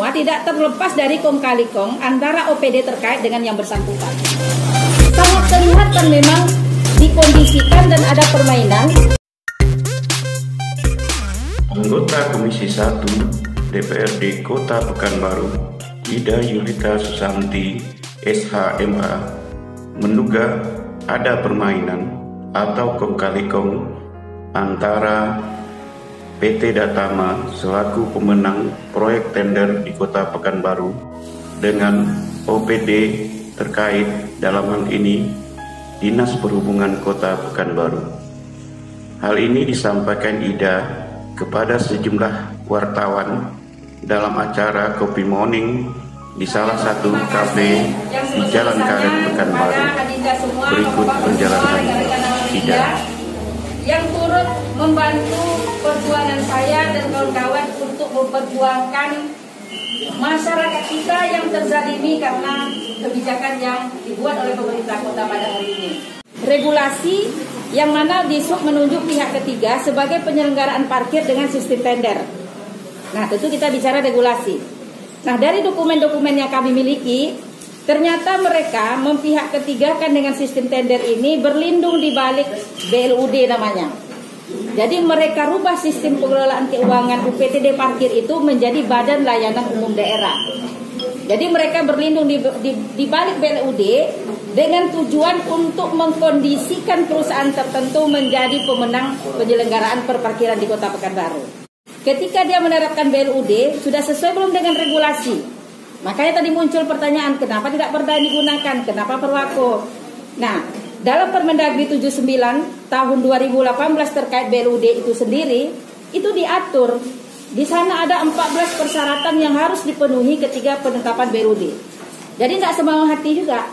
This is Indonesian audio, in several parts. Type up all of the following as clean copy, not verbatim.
semua tidak terlepas dari kong kali kong antara OPD terkait dengan yang bersangkutan. Sangat kelihatan memang dikondisikan dan ada permainan. Anggota Komisi 1 DPRD Kota Pekanbaru, Ida Yulita Susanti, SHMA, menduga ada permainan atau kong kali kong antara PT Datama selaku pemenang proyek tender di Kota Pekanbaru dengan OPD terkait, dalam hal ini Dinas Perhubungan Kota Pekanbaru. Hal ini disampaikan Ida kepada sejumlah wartawan dalam acara Kopi Morning di salah satu kafe di Jalan Karet Pekanbaru. Berikut penjelasan Ida yang turut membantu perjuangan saya dan kawan-kawan untuk memperjuangkan masyarakat kita yang terzalimi karena kebijakan yang dibuat oleh pemerintah kota pada hari ini. Regulasi yang mana Dishub menunjuk pihak ketiga sebagai penyelenggaraan parkir dengan sistem tender. Nah, tentu kita bicara regulasi. Nah, dari dokumen-dokumen yang kami miliki, ternyata mereka memihak ketigakan dengan sistem tender ini berlindung di balik BLUD namanya. Jadi mereka rubah sistem pengelolaan keuangan UPTD parkir itu menjadi Badan Layanan Umum Daerah. Jadi mereka berlindung di balik BLUD dengan tujuan untuk mengkondisikan perusahaan tertentu menjadi pemenang penyelenggaraan perparkiran di Kota Pekanbaru. Ketika dia menerapkan BLUD, sudah sesuai belum dengan regulasi? Makanya tadi muncul pertanyaan, kenapa tidak Perda digunakan? Kenapa Perwako? Nah, dalam Permendagri 79 tahun 2018 terkait BLUD itu sendiri, itu diatur. Di sana ada 14 persyaratan yang harus dipenuhi ketika penetapan BLUD. Jadi tidak semau hati juga.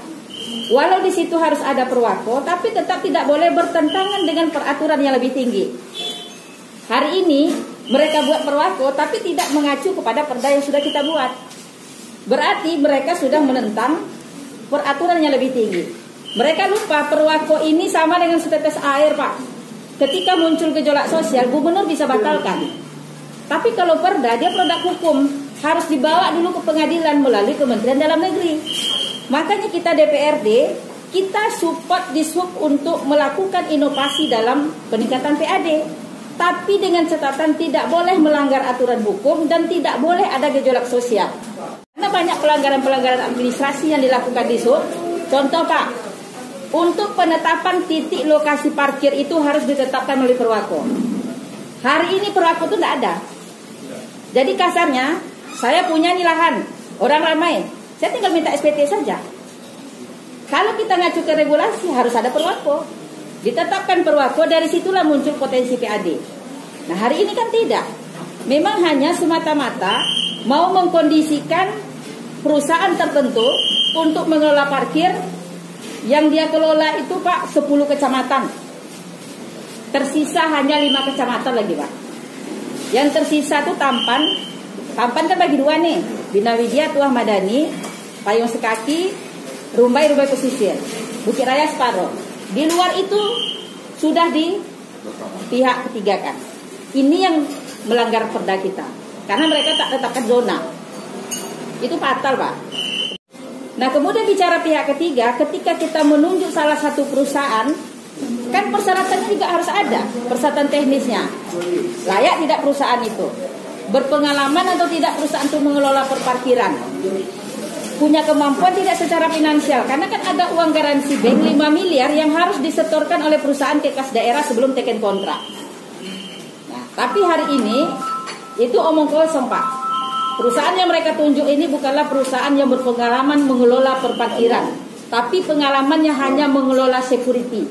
Walau di situ harus ada Perwako, tapi tetap tidak boleh bertentangan dengan peraturan yang lebih tinggi. Hari ini mereka buat Perwako, tapi tidak mengacu kepada Perda yang sudah kita buat. Berarti mereka sudah menentang peraturan yang lebih tinggi. Mereka lupa Perwako ini sama dengan setetes air, Pak. Ketika muncul gejolak sosial, gubernur bisa batalkan. Tapi kalau Perda, dia produk hukum, harus dibawa dulu ke pengadilan melalui Kementerian Dalam Negeri. Makanya kita DPRD, kita support Dishub untuk melakukan inovasi dalam peningkatan PAD. Tapi dengan catatan tidak boleh melanggar aturan hukum dan tidak boleh ada gejolak sosial. Karena banyak pelanggaran-pelanggaran administrasi yang dilakukan Dishub. Contoh, Pak, untuk penetapan titik lokasi parkir itu harus ditetapkan oleh Perwako. Hari ini Perwako itu tidak ada. Jadi kasarnya, saya punya nih lahan, orang ramai, saya tinggal minta SPT saja. Kalau kita ngacu ke regulasi harus ada Perwako. Ditetapkan Perwako, dari situlah muncul potensi PAD. Nah, hari ini kan tidak. Memang hanya semata-mata mau mengkondisikan perusahaan tertentu untuk mengelola parkir yang dia kelola itu, Pak, 10 kecamatan. Tersisa hanya 5 kecamatan lagi, Pak. Yang tersisa tuh Tampan. Tampan kan bagi dua nih, Bina Widya, Tuah Madani, Payung Sekaki, Rumbai Pesisir, Bukit Raya Separoh. Di luar itu sudah di pihak ketiga kan. Ini yang melanggar Perda kita. Karena mereka tak tetapkan zona. Itu fatal, Pak. Nah, kemudian bicara pihak ketiga, ketika kita menunjuk salah satu perusahaan, kan persyaratannya juga harus ada. Persyaratan teknisnya. Layak tidak perusahaan itu? Berpengalaman atau tidak perusahaan untuk mengelola perparkiran? Punya kemampuan tidak secara finansial, karena kan ada uang garansi bank 5 miliar yang harus disetorkan oleh perusahaan ke kas daerah sebelum teken kontrak. Nah, tapi hari ini itu omong kosong, Pak. Perusahaan yang mereka tunjuk ini bukanlah perusahaan yang berpengalaman mengelola perparkiran, tapi pengalamannya hanya mengelola security.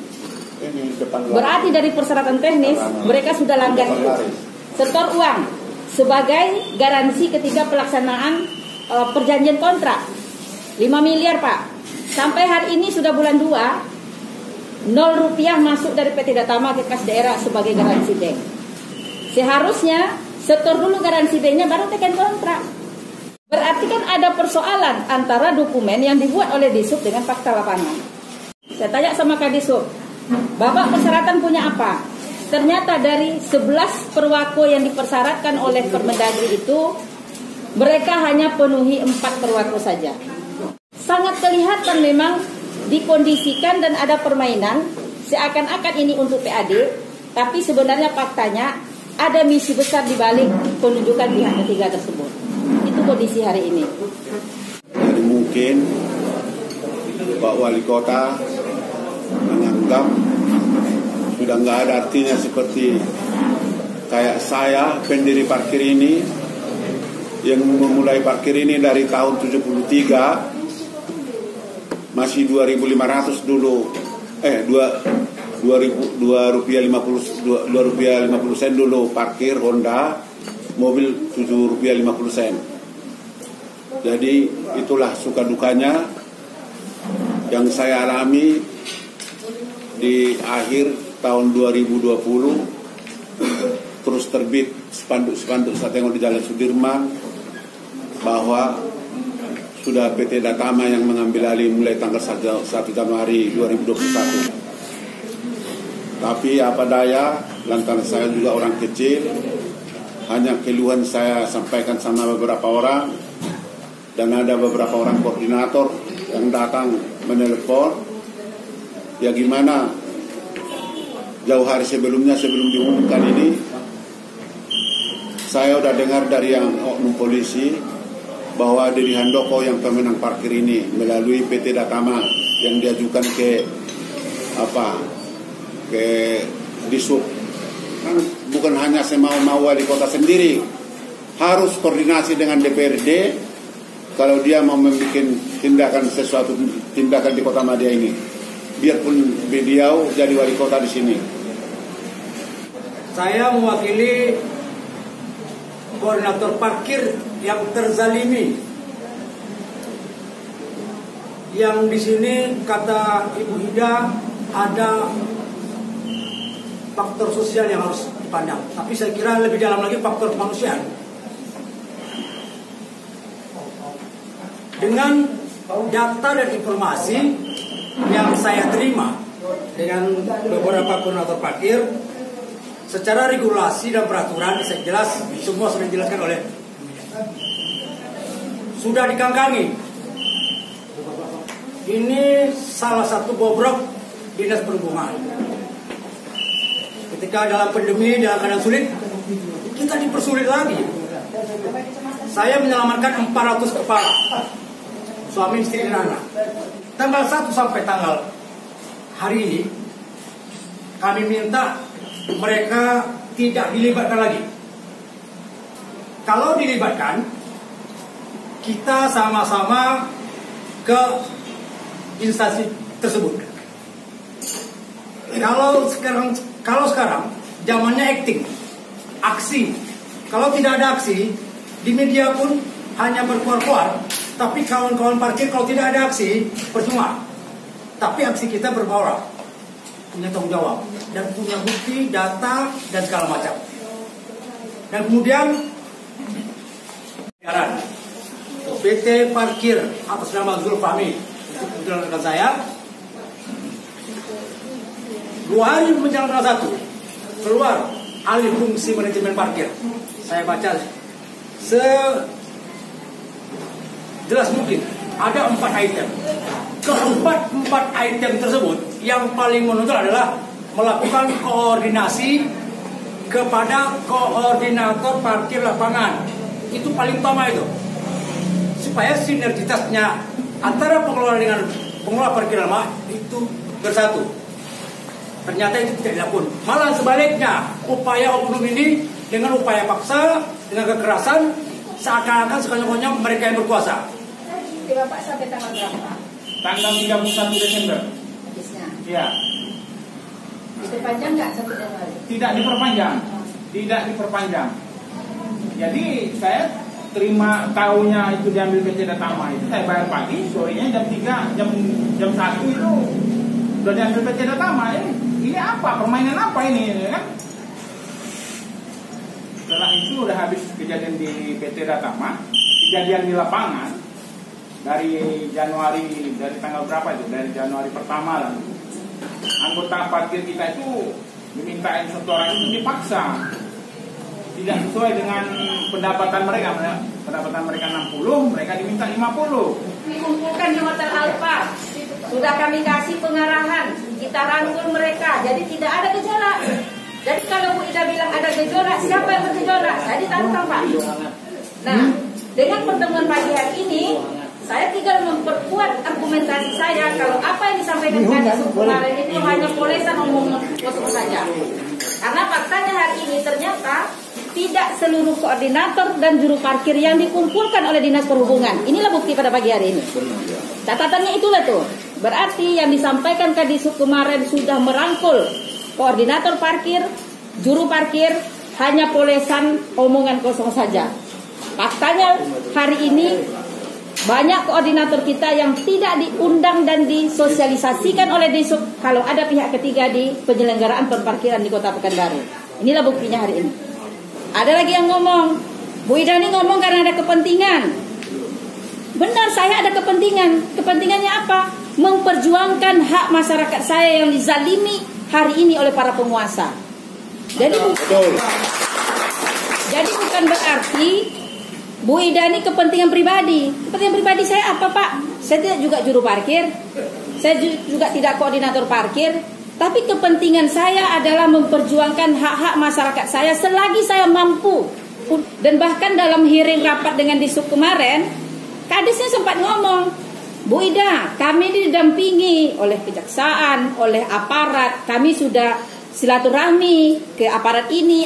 Berarti dari persyaratan teknis mereka sudah langgar itu. Setor uang sebagai garansi ketika pelaksanaan perjanjian kontrak 5 miliar, Pak. Sampai hari ini sudah bulan 2, 0 rupiah masuk dari PT Datama ke kas daerah sebagai garansi bank. Seharusnya setor dulu garansi banknya baru teken kontrak. Berarti kan ada persoalan antara dokumen yang dibuat oleh Dishub dengan fakta lapangan. Saya tanya sama Kak Dishub, Bapak persyaratan punya apa? Ternyata dari 11 Perwako yang dipersyaratkan oleh Permendagri itu Mereka hanya penuhi 4 perwakilan saja. Sangat kelihatan memang dikondisikan dan ada permainan seakan-akan ini untuk PAD, tapi sebenarnya faktanya ada misi besar di balik penunjukan pihak ketiga tersebut. Itu kondisi hari ini. Jadi mungkin Pak Wali Kota menganggap sudah nggak ada artinya seperti kayak saya pendiri parkir ini yang memulai parkir ini dari tahun 73 masih 2.500 dulu, Rp2.50 dulu parkir Honda, mobil Rp7.50. Jadi itulah suka dukanya yang saya alami di akhir tahun 2020. Terus terbit spanduk-spanduk saya tengok di Jalan Sudirman bahwa sudah PT Datama yang mengambil alih mulai tanggal 1 Januari 2021. Tapi apa daya, lantaran saya juga orang kecil, hanya keluhan saya sampaikan sama beberapa orang, dan ada beberapa orang koordinator yang datang menelpon. Ya gimana, jauh hari sebelum diumumkan ini, saya udah dengar dari yang oknum polisi bahwa Dedi Handoko yang pemenang parkir ini melalui PT Datama yang diajukan ke Disub. Kan bukan hanya semau-mau wali kota sendiri, harus koordinasi dengan DPRD kalau dia mau membuat tindakan di Kota Madia ini. Biarpun beliau jadi wali kota di sini. Saya mewakili koordinator parkir yang terzalimi, yang di sini kata Ibu Ida ada faktor sosial yang harus dipandang, tapi saya kira lebih dalam lagi faktor kemanusiaan. Dengan data dan informasi yang saya terima dengan beberapa koordinator parkir, secara regulasi dan peraturan saya jelas semua sudah dijelaskan oleh sudah dikangkangi. Ini salah satu bobrok Dinas Perhubungan. Ketika dalam pandemi, dalam keadaan sulit, kita dipersulit lagi. Saya menyelamatkan 400 kepala, suami, istri, dan anak. Tanggal 1 sampai tanggal hari ini, kami minta mereka tidak dilibatkan lagi. Kalau dilibatkan, kita sama-sama ke instansi tersebut. Kalau sekarang zamannya acting, aksi. Kalau tidak ada aksi, di media pun hanya berkuar-kuar. Tapi kawan-kawan parkir kalau tidak ada aksi, percuma. Tapi aksi kita berbau, punya tanggung jawab dan punya bukti, data dan segala macam. Dan kemudian PT Parkir atas nama Zulul Fahmi, kebetulan rekan saya, 2 hari menjelang tanggal 1 keluar alih fungsi manajemen parkir. Saya baca sejelas mungkin ada 4 item. Keempat item tersebut yang paling menonjol adalah melakukan koordinasi kepada koordinator parkir lapangan. Itu paling utama itu, supaya sinergitasnya antara pengelola dengan pengelola parkir lama itu bersatu. Ternyata itu tidak dilakukan. Malah sebaliknya, upaya oknum ini dengan upaya paksa, dengan kekerasan, seakan-akan sekonyong-konyong mereka yang berkuasa. Bapak sampai tanggal berapa? Tanggal 31 Desember. Habisnya. Ya. Diperpanjang nggak 1 Januari? Tidak diperpanjang. Jadi saya terima tahunya itu diambil PT Datama itu saya bayar pagi, sorenya jam 3, jam 1 itu sudah diambil PT Datama. Ini apa? Permainan apa ini? Kan? Setelah itu udah habis kejadian di PT Datama, kejadian di lapangan dari tanggal berapa itu? Dari Januari pertama lah. Anggota parkir kita itu dimintain 1 orang itu dipaksa, tidak sesuai dengan pendapatan mereka. pendapatan mereka 60, mereka diminta 50. Dikumpulkan di Hotel Alfa. Sudah kami kasih pengarahan, kita rangkul mereka, jadi tidak ada gejolak. Jadi kalau Bu Ida bilang ada gejolak, siapa yang bergejolak? Saya ditantang, Pak. Nah, dengan pertemuan pagi hari ini, saya tinggal memperkuat argumentasi saya kalau apa yang disampaikan Kadis kemarin itu hanya polesan omongan kosong saja. Karena faktanya hari ini ternyata tidak seluruh koordinator dan juru parkir yang dikumpulkan oleh Dinas Perhubungan. Inilah bukti pada pagi hari ini. Catatannya itulah tuh. Berarti yang disampaikan Kadis kemarin sudah merangkul koordinator parkir, juru parkir, hanya polesan omongan kosong saja. Faktanya hari ini banyak koordinator kita yang tidak diundang dan disosialisasikan oleh Disub kalau ada pihak ketiga di penyelenggaraan perparkiran di Kota Pekanbaru. Inilah buktinya hari ini. Ada lagi yang ngomong, Bu Ida ini ngomong karena ada kepentingan. Benar, saya ada kepentingan. Kepentingannya apa? Memperjuangkan hak masyarakat saya yang dizalimi hari ini oleh para penguasa. Jadi bukan berarti Bu Ida ini kepentingan pribadi. Kepentingan pribadi saya apa, Pak? Saya tidak juga juru parkir. Saya juga tidak koordinator parkir. Tapi kepentingan saya adalah memperjuangkan hak-hak masyarakat saya selagi saya mampu. Dan bahkan dalam hearing rapat dengan Disub kemarin, Kadisnya sempat ngomong, Bu Ida, kami didampingi oleh kejaksaan, oleh aparat. Kami sudah silaturahmi ke aparat ini,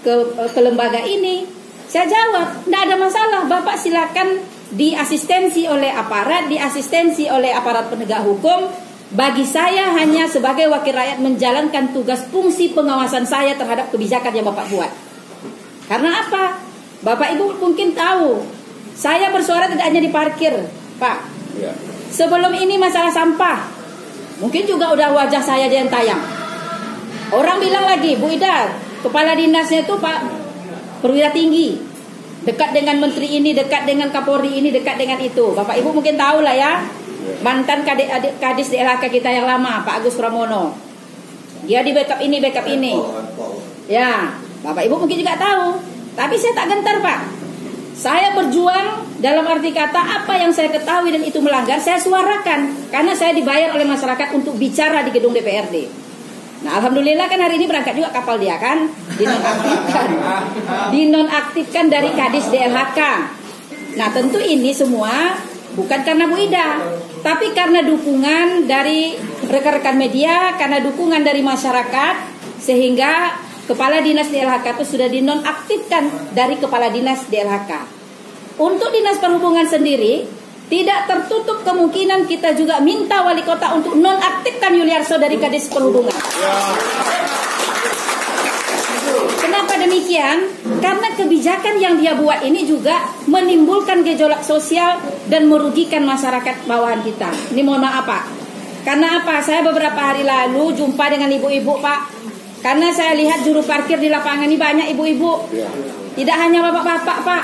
ke lembaga ini. Saya jawab, tidak ada masalah. Bapak silakan diasistensi oleh aparat, diasistensi oleh aparat penegak hukum. Bagi saya hanya sebagai wakil rakyat menjalankan tugas fungsi pengawasan saya terhadap kebijakan yang Bapak buat. Karena apa? Bapak Ibu mungkin tahu, saya bersuara tidak hanya di parkir, Pak. Ya. Sebelum ini masalah sampah, mungkin juga udah wajah saya aja yang tayang. Orang bilang lagi, Bu Ida, kepala dinasnya itu Pak perwira tinggi, dekat dengan menteri ini, dekat dengan Kapolri ini, dekat dengan itu. Bapak Ibu mungkin tahu lah ya, mantan Kadis DLHK kita yang lama, Pak Agus Pramono. Dia di backup ini, backup ini. Ya, Bapak Ibu mungkin juga tahu. Tapi saya tak gentar, Pak. Saya berjuang dalam arti kata apa yang saya ketahui dan itu melanggar, saya suarakan. Karena saya dibayar oleh masyarakat untuk bicara di gedung DPRD. Nah, alhamdulillah kan hari ini berangkat juga kapal dia kan, dinonaktifkan dari Kadis DLHK. Nah, tentu ini semua bukan karena Bu Ida, tapi karena dukungan dari rekan-rekan media, karena dukungan dari masyarakat, sehingga Kepala Dinas DLHK itu sudah dinonaktifkan dari Kepala Dinas DLHK. Untuk Dinas Perhubungan sendiri, tidak tertutup kemungkinan kita juga minta wali kota untuk nonaktifkan Yuliarso dari Kadis Perhubungan. Kenapa demikian? Karena kebijakan yang dia buat ini juga menimbulkan gejolak sosial dan merugikan masyarakat bawahan kita. Ini mohon maaf, Pak. Karena apa? Saya beberapa hari lalu jumpa dengan ibu-ibu, Pak. Karena saya lihat juru parkir di lapangan ini banyak ibu-ibu. Tidak hanya bapak-bapak, Pak.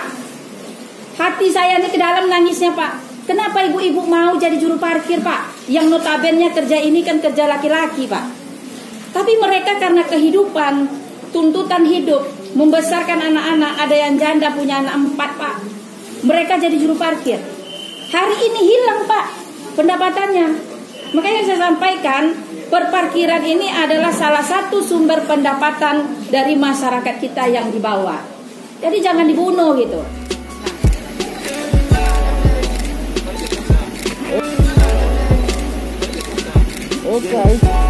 Hati saya ini ke dalam nangisnya, Pak. Kenapa ibu-ibu mau jadi juru parkir, Pak? Yang notabene kerja ini kan kerja laki-laki, Pak. Tapi mereka karena kehidupan, tuntutan hidup, membesarkan anak-anak, ada yang janda punya anak 4, Pak. Mereka jadi juru parkir. Hari ini hilang, Pak, pendapatannya. Makanya saya sampaikan, perparkiran ini adalah salah satu sumber pendapatan dari masyarakat kita yang di bawah. Jadi jangan dibunuh gitu. Okay.